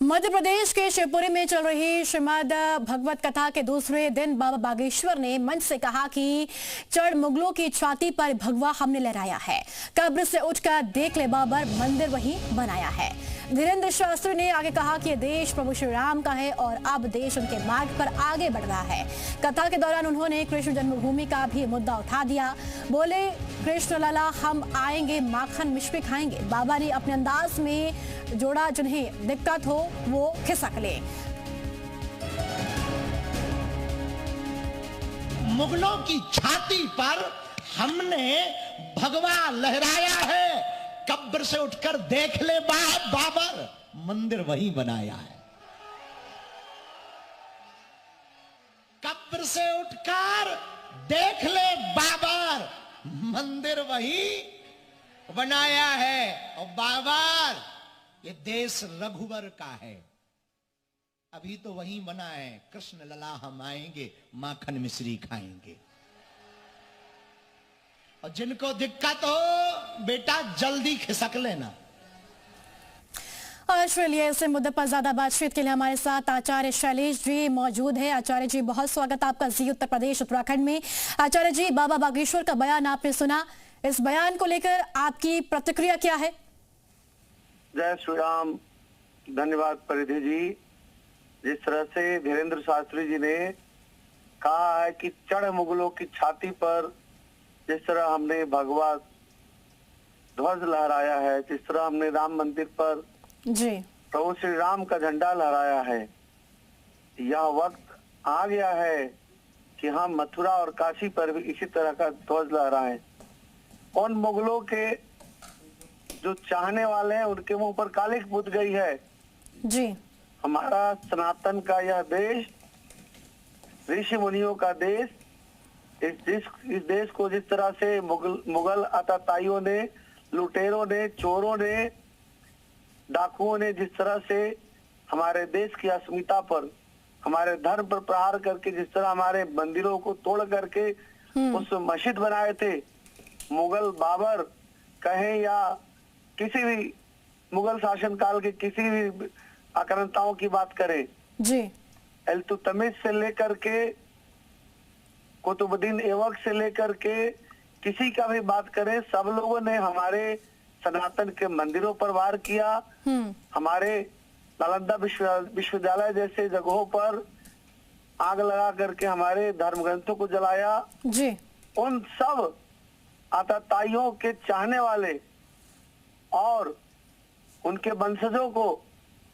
मध्य प्रदेश के शिवपुरी में चल रही श्रीमद् भगवत कथा के दूसरे दिन बाबा बागेश्वर ने मंच से कहा कि चढ़ मुगलों की छाती पर भगवा हमने लहराया है। कब्र से उठकर देख ले बाबर, मंदिर वही बनाया है। धीरेन्द्र शास्त्री ने आगे कहा कि ये देश प्रभु श्री राम का है और अब देश उनके मार्ग पर आगे बढ़ रहा है। कथा के दौरान उन्होंने कृष्ण जन्मभूमि का भी मुद्दा उठा दिया। बोले, कृष्ण लला हम आएंगे, माखन मिश्री खाएंगे। बाबा ने अपने अंदाज में जोड़ा, जिन्हें दिक्कत हो वो खिसक ले। मुगलों की छाती पर हमने भगवा लहराया है। कब्र से उठकर देख ले बाबर, मंदिर वही बनाया है। कब्र से उठकर देख ले बाबर, मंदिर वही बनाया है। और बाबर, ये देश रघुवर का है, अभी तो वही बना है। कृष्ण लला हम आएंगे, माखन मिश्री खाएंगे। और जिनको दिक्कत हो बेटा जल्दी खिसक लेना। ऑस्ट्रेलिया से मुद्दे पर ज्यादा बातचीत के लिए हमारे साथ आचार्य शैलेश जी मौजूद है। आचार्य जी, बहुत स्वागत आपका जी उत्तर प्रदेश उत्तराखंड में। आचार्य जी, बाबा बागेश्वर का बयान आपने सुना, इस बयान को लेकर आपकी प्रतिक्रिया क्या है? जय श्री राम। धन्यवाद परिधि जी। जिस तरह से धीरेन्द्र शास्त्री जी ने कहा है कि चढ़ मुगलों की छाती पर जिस तरह हमने भगवा ध्वज लहराया है, जिस तरह हमने राम मंदिर पर जी प्रभु श्री राम का झंडा लहराया है, यह वक्त आ गया है कि हम मथुरा और काशी पर भी इसी तरह का ध्वज लहराएं। उन मुगलों के जो चाहने वाले हैं उनके मुंह पर कालिक पुत गई है। जी, हमारा सनातन का यह देश, ऋषि मुनियों का देश, इस देश को जिस तरह से मुगल आतताइयों ने, लुटेरों ने, चोरों ने, डाकुओं ने जिस तरह से हमारे देश की अस्मिता पर, हमारे धर्म पर प्रहार करके जिस तरह हमारे मंदिरों को तोड़ करके उस मस्जिद बनाए थे, मुगल बाबर कहें या किसी भी मुगल शासनकाल के किसी भी आक्रांताओं की बात करें जी, इल्तुतमिश से लेकर के कुतुबुद्दीन ऐबक से लेकर के किसी का भी बात करें, सब लोगों ने हमारे सनातन के मंदिरों पर वार किया। हमारे नालंदा विश्वविद्यालय जैसे जगहों पर आग लगा करके हमारे धर्म ग्रंथों को जलाया। जी, उन सब आतताइयों के चाहने वाले और उनके वंशजों को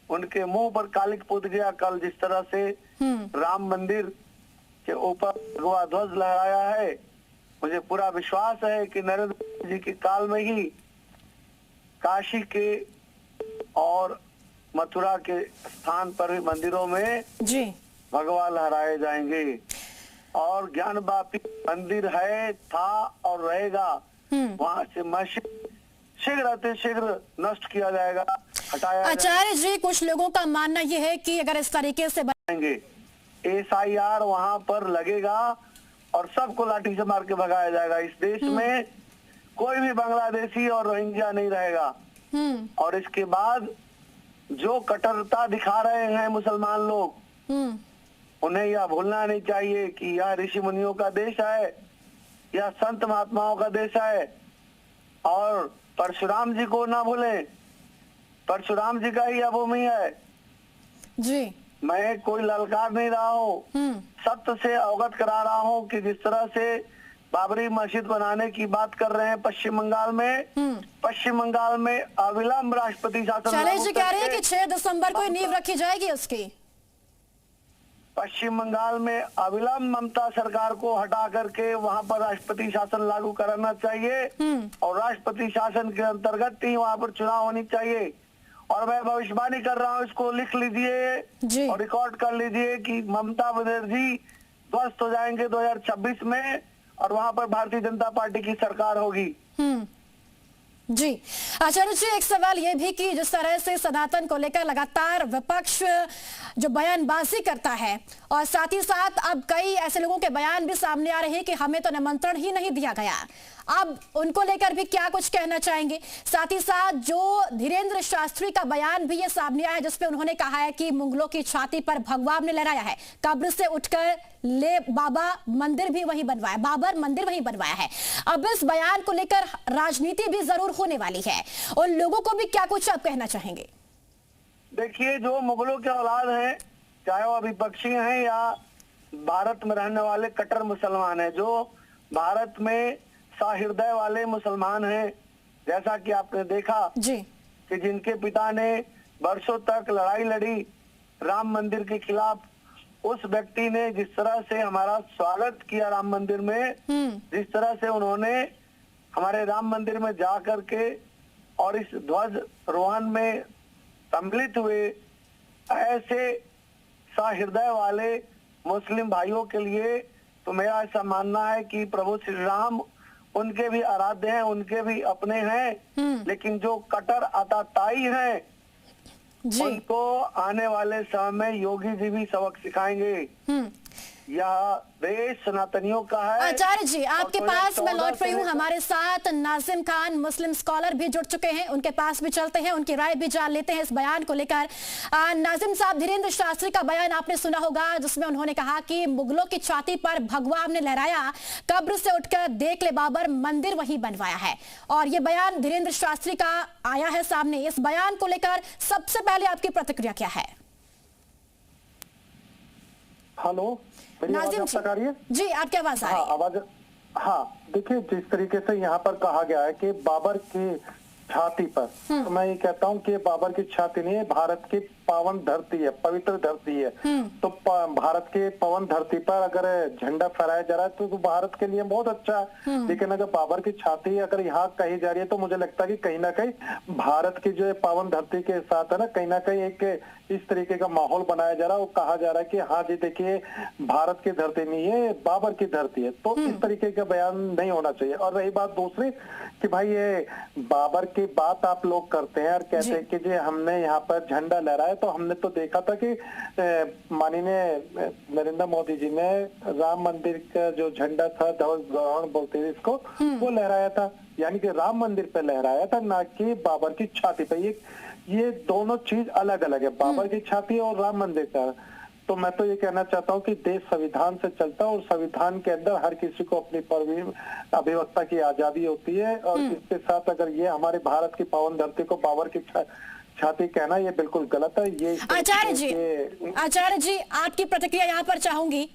उनके मुंह पर कालिक पुत गया। कल जिस तरह से राम मंदिर के ऊपर भगवा ध्वज लहराया है, मुझे पूरा विश्वास है कि नरेंद्र मोदी जी के काल में ही काशी के और मथुरा के स्थान पर भी मंदिरों में जी भगवा लहराए जाएंगे। और ज्ञान वापी मंदिर है, था और रहेगा। वहां से मस्जिद शीघ्र अति शीघ्र नष्ट किया जाएगा, हटाया आचार्य जी, कुछ लोगों का मानना यह है कि अगर इस तरीके से जाएंगे, SIR वहां पर लगेगा और सबको लाठी से मार के भगाया जाएगा। इस देश में कोई भी बांग्लादेशी और रोहिंग्या नहीं रहेगा। और इसके बाद जो कट्टरता दिखा रहे हैं मुसलमान लोग, उन्हें यह भूलना नहीं चाहिए कि यह ऋषि मुनियों का देश है, यह संत महात्माओं का देश है। और परशुराम जी को ना भूलें, परशुराम जी का ही यह भूमि है। जी, मैं कोई ललकार नहीं रहा हूँ, सत्य से अवगत करा रहा हूँ कि जिस तरह से बाबरी मस्जिद बनाने की बात कर रहे हैं पश्चिम बंगाल में अविलंब राष्ट्रपति शासन। शैलेश जी कह रहे हैं कि 6 दिसंबर को नींव रखी जाएगी उसकी। पश्चिम बंगाल में अविलंब ममता सरकार को हटा करके वहां पर राष्ट्रपति शासन लागू कराना चाहिए और राष्ट्रपति शासन के अंतर्गत ही वहां पर चुनाव होनी चाहिए। और मैं भविष्यवाणी कर रहा हूँ, इसको लिख लीजिए और रिकॉर्ड कर लीजिए कि ममता बनर्जी ध्वस्त हो जाएंगे 2026 में और वहां पर भारतीय जनता पार्टी की सरकार होगी। जी आचार्य जी, एक सवाल यह भी कि जिस तरह से सनातन को लेकर लगातार विपक्ष जो बयानबाजी करता है और साथ ही साथ अब कई ऐसे लोगों के बयान भी सामने आ रहे हैं कि हमें तो निमंत्रण ही नहीं दिया गया, अब उनको लेकर भी क्या कुछ कहना चाहेंगे? साथ ही साथ जो धीरेन्द्र शास्त्री का बयान भी ये सामने आया है जिसपे उन्होंने कहा है कि मुगलों की छाती पर भगवा ने लहराया है, कब्र से उठकर ले बाबा मंदिर भी वही बनवाया, बाबर मंदिर वही बनवाया है। अब इस बयान को लेकर राजनीति भी जरूर होने वाली है, उन लोगों को भी क्या कुछ आप कहना चाहेंगे? देखिए, जो मुगलों के औलाद हैं, चाहे वो विपक्षी हैं या भारत में रहने वाले कट्टर मुसलमान हैं, जो भारत में सहृदय वाले मुसलमान हैं, जैसा कि आपने देखा जी कि जिनके पिता ने वर्षों तक लड़ाई लड़ी राम मंदिर के खिलाफ, उस व्यक्ति ने जिस तरह से हमारा स्वागत किया राम मंदिर में, जिस तरह से उन्होंने हमारे राम मंदिर में जा करके और इस ध्वज रोहन में सम्मिलित हुए, ऐसे सहृदय वाले मुस्लिम भाइयों के लिए तो मेरा ऐसा मानना है कि प्रभु श्री राम उनके भी आराध्य हैं, उनके भी अपने हैं, लेकिन जो कट्टर आताताई हैं जी उनको आने वाले समय में योगी जी भी सबक सिखाएंगे। यह देश सनातनियों का है। आचार्य जी, आपके और पास मैं 2014 लौट रही हूँ, से हमारे साथ नाजिम खान मुस्लिम स्कॉलर भी जुड़ चुके हैं, उनके पास भी चलते हैं, उनकी राय भी जान लेते हैं इस बयान को लेकर। नाजिम साहब, धीरेन्द्र शास्त्री का बयान आपने सुना होगा जिसमें उन्होंने कहा कि मुगलों की छाती पर भगवा ने लहराया, कब्र से उठकर देख ले बाबर मंदिर वही बनवाया है, और ये बयान धीरेन्द्र शास्त्री का आया है सामने। इस बयान को लेकर सबसे पहले आपकी प्रतिक्रिया क्या है? हेलो, मेरी आवाज नाजिम अब तक आ रही है? जी, आपकी आवाज आ रही हाँ, है। आवाज। हाँ, देखिए, जिस तरीके से यहाँ पर कहा गया है कि बाबर की छाती पर, तो मैं ये कहता हूँ कि बाबर की छाती नहीं है, भारत की पावन धरती है, पवित्र धरती है। तो भारत के पावन धरती पर अगर झंडा फहराया जा रहा है तो भारत के लिए बहुत अच्छा है, लेकिन अगर बाबर की छाती अगर यहाँ कही जा रही है तो मुझे लगता है कि कहीं ना कहीं भारत की जो पावन धरती के साथ है ना कहीं एक इस तरीके का माहौल बनाया जा रहा है। वो कहा जा रहा है कि हाँ जी देखिए, भारत की धरती नहीं है, बाबर की धरती है। तो इस तरीके का बयान नहीं होना चाहिए। और रही बात दूसरी कि भाई ये बाबर की बात आप लोग करते हैं और कहते हैं कि जी हमने यहाँ पर झंडा लहराया, तो हमने तो देखा था कि माननीय नरेंद्र मोदी जी ने राम मंदिर का जो झंडा था, ध्वज बोलते हैं इसको, वो लहराया था, यानी कि राम मंदिर पे लहराया था, ना कि बाबर की छाती पे। ये दोनों चीज अलग अलग है, बाबर की छाती और राम मंदिर का। तो मैं तो ये कहना चाहता हूँ कि देश संविधान से चलता है और संविधान के अंदर हर किसी को अपनी अभिव्यक्ता की आजादी होती है। और इसके साथ अगर ये हमारे भारत की पावन धरती को बाबर की छाती कहना, ये बिल्कुल गलत है। ये आचार्य जी आपकी प्रतिक्रिया यहाँ पर चाहूंगी।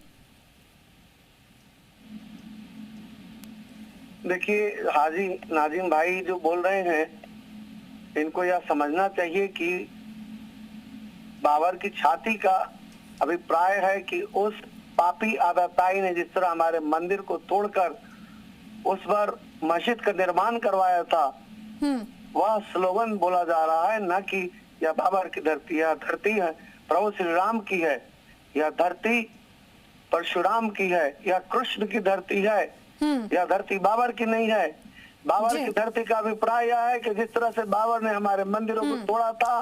देखिए, हाजी नाजिम भाई जो बोल रहे हैं, इनको यह समझना चाहिए कि बाबर की छाती का अभिप्राय है कि उस पापी आदाताई ने जिस तरह हमारे मंदिर को तोड़कर उस पर मस्जिद का निर्माण करवाया था, वह स्लोगन बोला जा रहा है, न कि यह बाबर की धरती है। धरती है प्रभु श्री राम की है, यह धरती परशुराम की है, यह कृष्ण की धरती है, यह धरती बाबर की नहीं है। बाबर की धरती का अभिप्राय यह है कि जिस तरह से बाबर ने हमारे मंदिरों को तोड़ा था।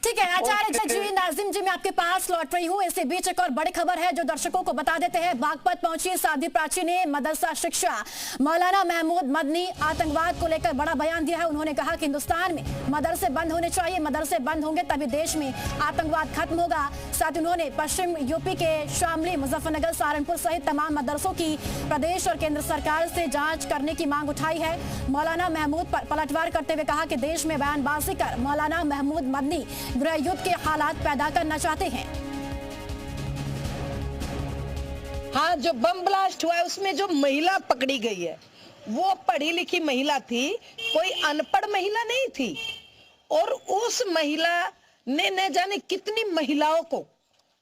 ठीक है आचार्य जी, नाजिम जी मैं आपके पास लौट रही हूँ। इसी बीच एक और बड़ी खबर है जो दर्शकों को बता देते हैं। बागपत पहुंची साध्वी प्राची ने मदरसा शिक्षा मौलाना महमूद मदनी आतंकवाद को लेकर बड़ा बयान दिया है। उन्होंने कहा कि हिंदुस्तान में मदरसे बंद होने चाहिए, मदरसे बंद होंगे तभी देश में आतंकवाद खत्म होगा। साथ ही उन्होंने पश्चिम यूपी के शामली, मुजफ्फरनगर, सहारनपुर सहित तमाम मदरसों की प्रदेश और केंद्र सरकार से जांच करने की मांग उठाई है। मौलाना महमूद पर पलटवार करते हुए कहा कि देश में बयानबाजी कर मौलाना महमूद मदनी गृह युद्ध के हालात पैदा करना चाहते हैं। हाँ, जो बम ब्लास्ट हुआ है उसमें जो महिला पकड़ी गई है वो पढ़ी लिखी महिला थी, कोई अनपढ़ महिला नहीं थी। और उस महिला ने न जाने कितनी महिलाओं को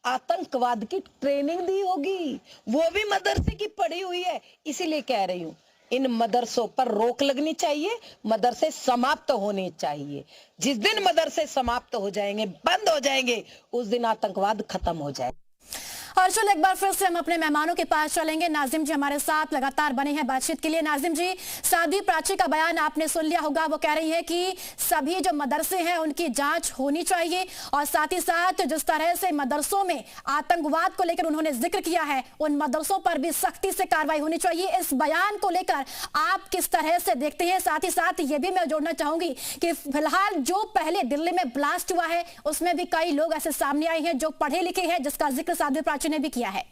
आतंकवाद की ट्रेनिंग दी होगी, वो भी मदरसे की पढ़ी हुई है। इसीलिए कह रही हूँ इन मदरसों पर रोक लगनी चाहिए, मदरसे समाप्त होने चाहिए। जिस दिन मदरसे समाप्त हो जाएंगे, बंद हो जाएंगे, उस दिन आतंकवाद खत्म हो जाएगा। और चलो एक बार फिर से हम अपने मेहमानों के पास चलेंगे। नाजिम जी हमारे साथ लगातार बने हैं बातचीत के लिए। नाजिम जी, साध्वी प्राची का बयान आपने सुन लिया होगा। वो कह रही है कि सभी जो मदरसे हैं उनकी जांच होनी चाहिए और साथ ही साथ जिस तरह से मदरसों में आतंकवाद को लेकर उन्होंने जिक्र किया है, उन मदरसों पर भी सख्ती से कार्रवाई होनी चाहिए। इस बयान को लेकर आप किस तरह से देखते हैं? साथ ही साथ ये भी मैं जोड़ना चाहूंगी कि फिलहाल जो पहले दिल्ली में ब्लास्ट हुआ है उसमें भी कई लोग ऐसे सामने आए हैं जो पढ़े लिखे हैं, जिसका जिक्र साध्वी प्राची ने भी किया है।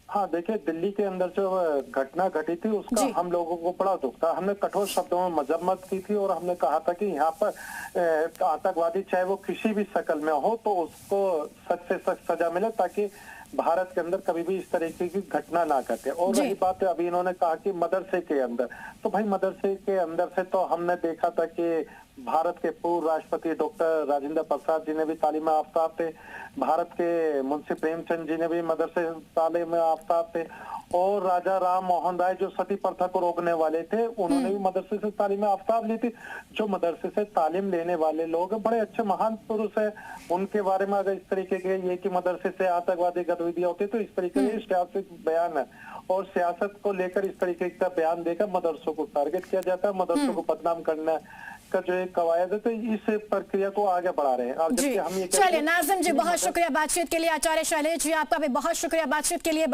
हाँ, देखिए, दिल्ली के अंदर जो घटना घटी थी उसका हम लोगों को बड़ा दुख था। हमने कठोर शब्दों में मजम्मत की थी और हमने कहा था कि यहाँ पर आतंकवादी चाहे वो किसी भी शक्ल में हो तो उसको सख्त से सख्त सजा मिले, ताकि भारत के अंदर कभी भी इस तरीके की घटना ना घटे। और रही बात है, अभी इन्होंने कहा कि मदरसे के अंदर, तो भाई मदरसे के अंदर से तो हमने देखा था कि भारत के पूर्व राष्ट्रपति डॉक्टर राजेंद्र प्रसाद जी ने भी तालीम आफ्ताब थे, भारत के मुंशी प्रेमचंद जी ने भी मदरसे तालीम आफ्ताब थे, और राजा राम मोहन राय जो सती प्रथा को रोकने वाले थे उन्होंने भी मदरसे से तालीम आफ्ताब ली थी। जो मदरसे से तालीम लेने वाले लोग बड़े अच्छे महान पुरुष है, उनके बारे में अगर इस तरीके के ये कि मदरसे से आतंकवादी गतिविधियां होती तो इस तरीके से सियासत बयान है, और सियासत को लेकर इस तरीके का बयान देकर मदरसों को टारगेट किया जाता है, मदरसों को बदनाम करना का जो एक कवायद है, तो इस प्रक्रिया को आगे बढ़ा रहे हैं। और जबकि हम ये चलिए नाजिम जी, बहुत शुक्रिया बातचीत के लिए। आचार्य शैलेश जी, आपका भी बहुत शुक्रिया बातचीत के लिए।